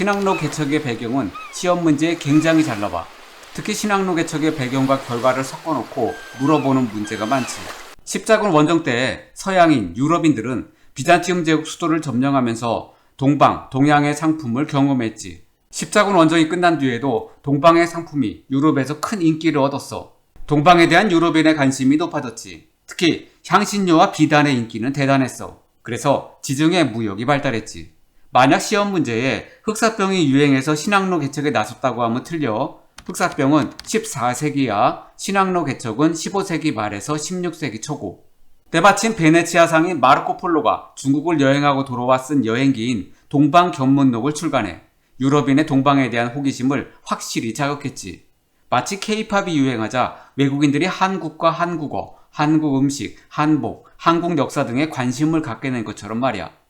신학로 개척의 배경은 시험 문제에 굉장히 잘 나와. 특히 신학로 개척의 배경과 결과를 섞어놓고 물어보는 문제가 많지. 십자군 원정 때 서양인, 유럽인들은 비잔티움 제국 수도를 점령하면서 동양의 상품을 경험했지. 십자군 원정이 끝난 뒤에도 동방의 상품이 유럽에서 큰 인기를 얻었어. 동방에 대한 유럽인의 관심이 높아졌지. 특히 향신료와 비단의 인기는 대단했어. 그래서 지중해 무역이 발달했지. 만약 시험 문제에 흑사병이 유행해서 신학로 개척에 나섰다고 하면 틀려. 흑사병은 14세기야, 신학로 개척은 15세기 말에서 16세기 초고. 때마침 베네치아 상인 마르코 폴로가 중국을 여행하고 돌아와 쓴 여행기인 동방견문록을 출간해 유럽인의 동방에 대한 호기심을 확실히 자극했지. 마치 케이팝이 유행하자 외국인들이 한국과 한국어, 한국 음식, 한복, 한국 역사 등에 관심을 갖게 된 것처럼 말이야.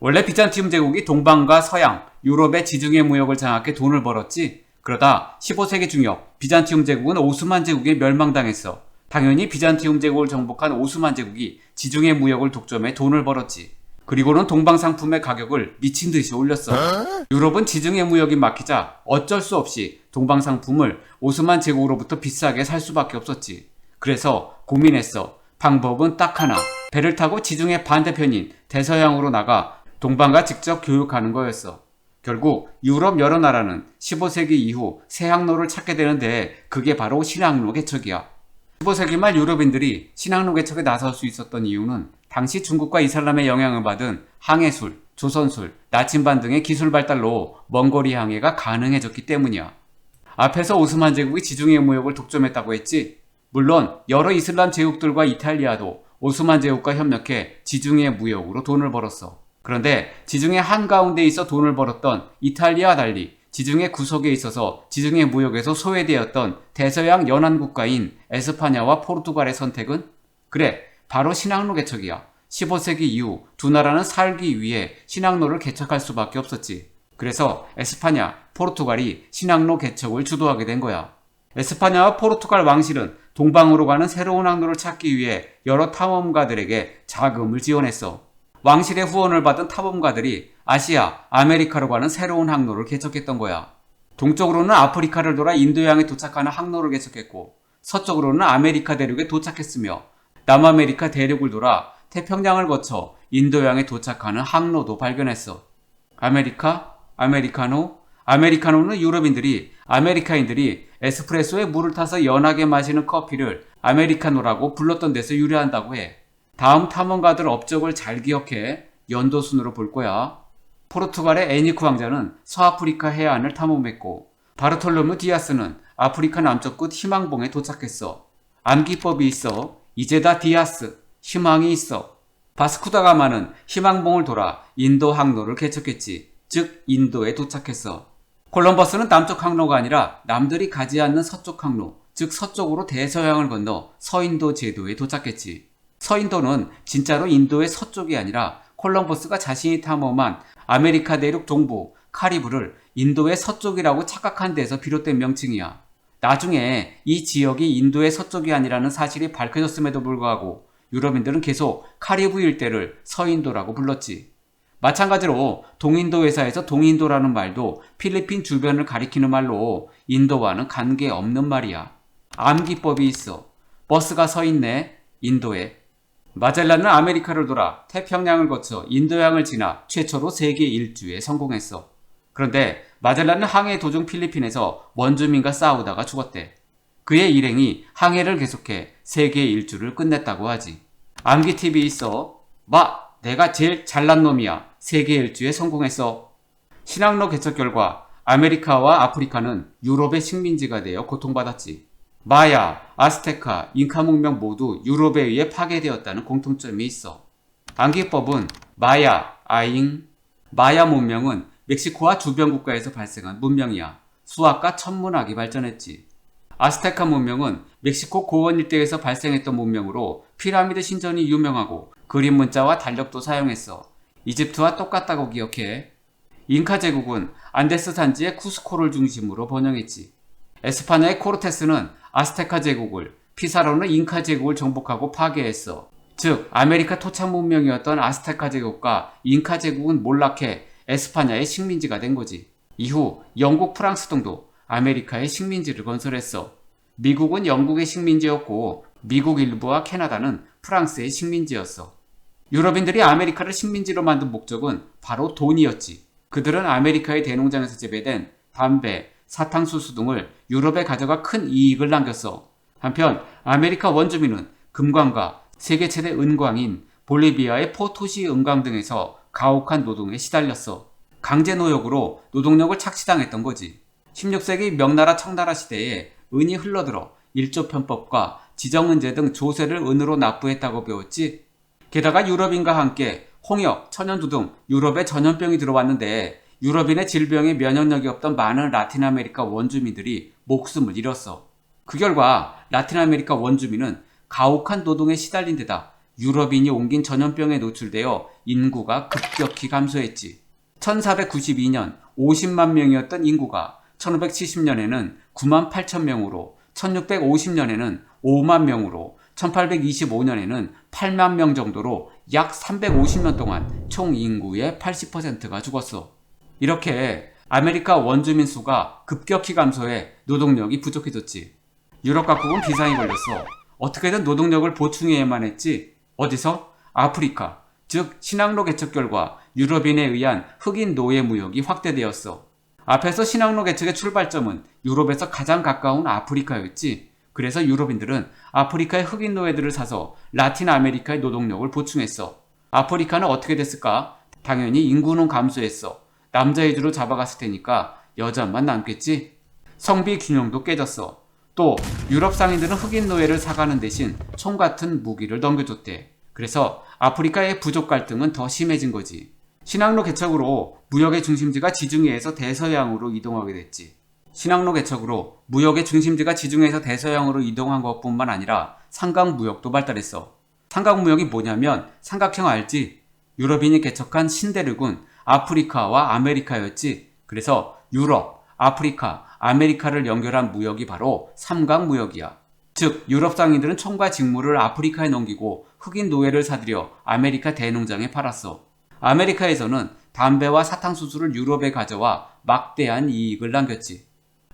원래 비잔티움 제국이 동방과 서양, 유럽의 지중해 무역을 장악해 돈을 벌었지. 그러다 15세기 중엽 비잔티움 제국은 오스만 제국에 멸망당했어. 당연히 비잔티움 제국을 정복한 오스만 제국이 지중해 무역을 독점해 돈을 벌었지. 그리고는 동방 상품의 가격을 미친 듯이 올렸어. 유럽은 지중해 무역이 막히자 어쩔 수 없이 동방 상품을 오스만 제국으로부터 비싸게 살 수밖에 없었지. 그래서 고민했어. 방법은 딱 하나. 배를 타고 지중해 반대편인 대서양으로 나가 동방과 직접 교육하는 거였어. 결국 유럽 여러 나라는 15세기 이후 새 항로를 찾게 되는데 그게 바로 신항로 개척이야. 15세기 말 유럽인들이 신항로 개척에 나설 수 있었던 이유는 당시 중국과 이슬람의 영향을 받은 항해술, 조선술, 나침반 등의 기술 발달로 먼 거리 항해가 가능해졌기 때문이야. 앞에서 오스만 제국이 지중해 무역을 독점했다고 했지. 물론 여러 이슬람 제국들과 이탈리아도 오스만 제국과 협력해 지중해 무역으로 돈을 벌었어. 그런데 지중해 한가운데에 있어 돈을 벌었던 이탈리아와 달리 지중해 구석에 있어서 지중해 무역에서 소외되었던 대서양 연안 국가인 에스파냐와 포르투갈의 선택은? 그래, 바로 신항로 개척이야. 15세기 이후 두 나라는 살기 위해 신항로를 개척할 수밖에 없었지. 그래서 에스파냐, 포르투갈이 신항로 개척을 주도하게 된 거야. 에스파냐와 포르투갈 왕실은 동방으로 가는 새로운 항로를 찾기 위해 여러 탐험가들에게 자금을 지원했어. 왕실의 후원을 받은 탐험가들이 아시아, 아메리카로 가는 새로운 항로를 개척했던 거야. 동쪽으로는 아프리카를 돌아 인도양에 도착하는 항로를 개척했고, 서쪽으로는 아메리카 대륙에 도착했으며, 남아메리카 대륙을 돌아 태평양을 거쳐 인도양에 도착하는 항로도 발견했어. 아메리카? 아메리카노? 아메리카노는 유럽인들이 아메리카인들이 에스프레소에 물을 타서 연하게 마시는 커피를 아메리카노라고 불렀던 데서 유래한다고 해. 다음 탐험가들 업적을 잘 기억해. 연도순으로 볼 거야. 포르투갈의 에니쿠 왕자는 서아프리카 해안을 탐험했고, 바르톨로뮤 디아스는 아프리카 남쪽 끝 희망봉에 도착했어. 암기법이 있어. 이제다 디아스, 희망이 있어. 바스쿠다 가마는 희망봉을 돌아 인도 항로를 개척했지. 즉 인도에 도착했어. 콜럼버스는 남쪽 항로가 아니라 남들이 가지 않는 서쪽 항로, 즉 서쪽으로 대서양을 건너 서인도 제도에 도착했지. 서인도는 진짜로 인도의 서쪽이 아니라 콜럼버스가 자신이 탐험한 아메리카 대륙 동부 카리브를 인도의 서쪽이라고 착각한 데서 비롯된 명칭이야. 나중에 이 지역이 인도의 서쪽이 아니라는 사실이 밝혀졌음에도 불구하고 유럽인들은 계속 카리브 일대를 서인도라고 불렀지. 마찬가지로 동인도 회사에서 동인도라는 말도 필리핀 주변을 가리키는 말로 인도와는 관계없는 말이야. 암기법이 있어. 버스가 서 있네. 인도에. 마젤란은 아메리카를 돌아 태평양을 거쳐 인도양을 지나 최초로 세계 일주에 성공했어. 그런데 마젤란은 항해 도중 필리핀에서 원주민과 싸우다가 죽었대. 그의 일행이 항해를 계속해 세계 일주를 끝냈다고 하지. 암기팁이 있어. 내가 제일 잘난 놈이야. 세계 일주에 성공했어. 신항로 개척 결과 아메리카와 아프리카는 유럽의 식민지가 되어 고통받았지. 마야, 아스테카, 잉카 문명 모두 유럽에 의해 파괴되었다는 공통점이 있어. 암기법은 마야, 마야 문명은 멕시코와 주변 국가에서 발생한 문명이야. 수학과 천문학이 발전했지. 아스테카 문명은 멕시코 고원 일대에서 발생했던 문명으로 피라미드 신전이 유명하고 그림 문자와 달력도 사용했어. 이집트와 똑같다고 기억해. 잉카 제국은 안데스 산지의 쿠스코를 중심으로 번영했지. 에스파냐의 코르테스는 아스테카 제국을, 피사로는 잉카 제국을 정복하고 파괴했어. 즉 아메리카 토착 문명이었던 아스테카 제국과 잉카 제국은 몰락해 에스파냐의 식민지가 된 거지. 이후 영국, 프랑스 등도 아메리카에 식민지를 건설했어. 미국은 영국의 식민지였고 미국 일부와 캐나다는 프랑스의 식민지였어. 유럽인들이 아메리카를 식민지로 만든 목적은 바로 돈이었지. 그들은 아메리카의 대농장에서 재배된 담배, 사탕수수 등을 유럽에 가져가 큰 이익을 남겼어. 한편 아메리카 원주민은 금광과 세계 최대 은광인 볼리비아의 포토시 은광 등에서 가혹한 노동에 시달렸어. 강제 노역으로 노동력을 착취당했던 거지. 16세기 명나라 청나라 시대에 은이 흘러들어 일조편법과 지정은제 등 조세를 은으로 납부했다고 배웠지. 게다가 유럽인과 함께 홍역, 천연두 등 유럽에 전염병이 들어왔는데 유럽인의 질병에 면역력이 없던 많은 라틴 아메리카 원주민들이 목숨을 잃었어. 그 결과 라틴 아메리카 원주민은 가혹한 노동에 시달린 데다 유럽인이 옮긴 전염병에 노출되어 인구가 급격히 감소했지. 1492년 50만 명이었던 인구가 1570년에는 9만 8천 명으로, 1650년에는 5만 명으로, 1825년에는 8만 명 정도로 약 350년 동안 총 인구의 80%가 죽었어. 이렇게 아메리카 원주민 수가 급격히 감소해 노동력이 부족해졌지. 유럽 각국은 비상이 걸렸어. 어떻게든 노동력을 보충해야만 했지. 어디서? 아프리카, 즉 신항로 개척 결과 유럽인에 의한 흑인 노예 무역이 확대되었어. 앞에서 신항로 개척의 출발점은 유럽에서 가장 가까운 아프리카였지. 그래서 유럽인들은 아프리카의 흑인 노예들을 사서 라틴 아메리카의 노동력을 보충했어. 아프리카는 어떻게 됐을까? 당연히 인구는 감소했어. 남자 위주로 잡아갔을 테니까 여자만 남겠지? 성비 균형도 깨졌어. 또 유럽 상인들은 흑인 노예를 사가는 대신 총 같은 무기를 넘겨줬대. 그래서 아프리카의 부족 갈등은 더 심해진 거지. 신항로 개척으로 무역의 중심지가 지중해에서 대서양으로 이동하게 됐지. 신항로 개척으로 무역의 중심지가 지중해에서 대서양으로 이동한 것뿐만 아니라 삼각무역도 발달했어. 삼각무역이 뭐냐면 삼각형 알지? 유럽인이 개척한 신대륙은 아프리카와 아메리카였지. 그래서 유럽, 아프리카, 아메리카를 연결한 무역이 바로 삼각무역이야. 즉 유럽 상인들은 총과 직무를 아프리카에 넘기고 흑인 노예를 사들여 아메리카 대농장에 팔았어. 아메리카에서는 담배와 사탕수수를 유럽에 가져와 막대한 이익을 남겼지.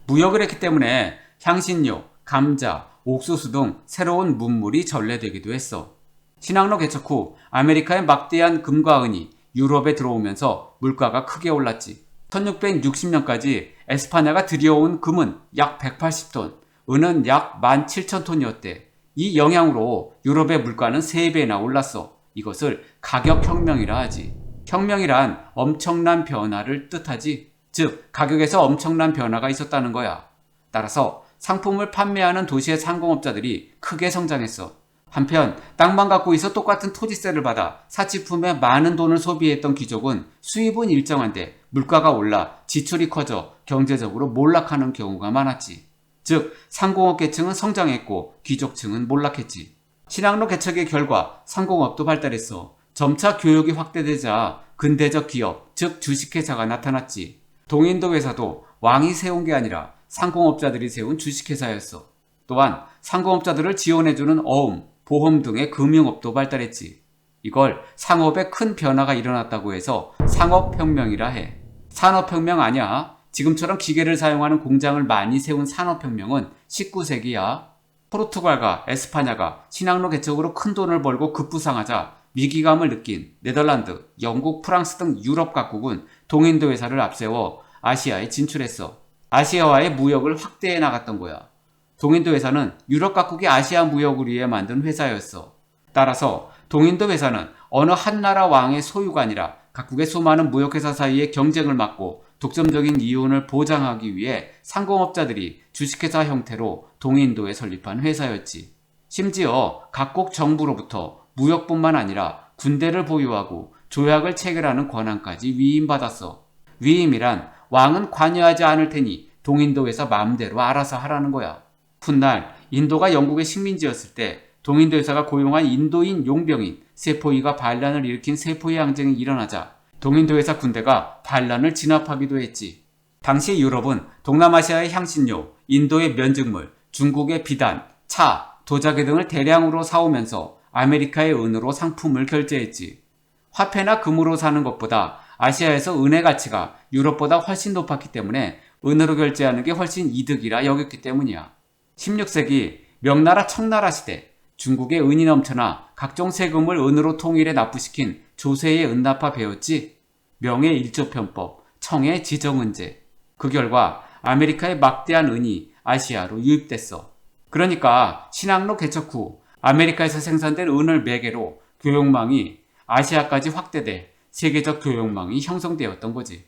무역을 했기 때문에 향신료, 감자, 옥수수 등 새로운 문물이 전래되기도 했어. 신항로 개척 후 아메리카의 막대한 금과 은이 유럽에 들어오면서 물가가 크게 올랐지. 1660년까지 에스파냐가 들여온 금은 약 180톤, 은은 약 17,000톤이었대. 이 영향으로 유럽의 물가는 3배나 올랐어. 이것을 가격혁명이라 하지. 혁명이란 엄청난 변화를 뜻하지. 즉 가격에서 엄청난 변화가 있었다는 거야. 따라서 상품을 판매하는 도시의 상공업자들이 크게 성장했어. 한편 땅만 갖고 있어 똑같은 토지세를 받아 사치품에 많은 돈을 소비했던 귀족은 수입은 일정한데 물가가 올라 지출이 커져 경제적으로 몰락하는 경우가 많았지. 즉 상공업 계층은 성장했고 귀족층은 몰락했지. 신항로 개척의 결과 상공업도 발달했어. 점차 교육이 확대되자 근대적 기업, 즉 주식회사가 나타났지. 동인도 회사도 왕이 세운 게 아니라 상공업자들이 세운 주식회사였어. 또한 상공업자들을 지원해주는 어음, 보험 등의 금융업도 발달했지. 이걸 상업에 큰 변화가 일어났다고 해서 상업혁명이라 해. 산업혁명 아니야. 지금처럼 기계를 사용하는 공장을 많이 세운 산업혁명은 19세기야. 포르투갈과 에스파냐가 신항로 개척으로 큰 돈을 벌고 급부상하자 위기감을 느낀 네덜란드, 영국, 프랑스 등 유럽 각국은 동인도 회사를 앞세워 아시아에 진출했어. 아시아와의 무역을 확대해 나갔던 거야. 동인도 회사는 유럽 각국이 아시아 무역을 위해 만든 회사였어. 따라서 동인도 회사는 어느 한 나라 왕의 소유가 아니라 각국의 수많은 무역회사 사이의 경쟁을 막고 독점적인 이윤을 보장하기 위해 상공업자들이 주식회사 형태로 동인도에 설립한 회사였지. 심지어 각국 정부로부터 무역뿐만 아니라 군대를 보유하고 조약을 체결하는 권한까지 위임받았어. 위임이란 왕은 관여하지 않을 테니 동인도 회사 마음대로 알아서 하라는 거야. 훗날 인도가 영국의 식민지였을 때 동인도 회사가 고용한 인도인 용병인 세포이가 반란을 일으킨 세포이 항쟁이 일어나자 동인도 회사 군대가 반란을 진압하기도 했지. 당시 유럽은 동남아시아의 향신료, 인도의 면직물, 중국의 비단, 차, 도자기 등을 대량으로 사오면서 아메리카의 은으로 상품을 결제했지. 화폐나 금으로 사는 것보다 아시아에서 은의 가치가 유럽보다 훨씬 높았기 때문에 은으로 결제하는 게 훨씬 이득이라 여겼기 때문이야. 16세기 명나라 청나라 시대 중국에 은이 넘쳐나 각종 세금을 은으로 통일해 납부시킨 조세의 은납파 배웠지. 명의 일조편법, 청의 지정은제. 그 결과 아메리카의 막대한 은이 아시아로 유입됐어. 그러니까 신항로 개척 후 아메리카에서 생산된 은을 매개로 교역망이 아시아까지 확대돼 세계적 교역망이 형성되었던 거지.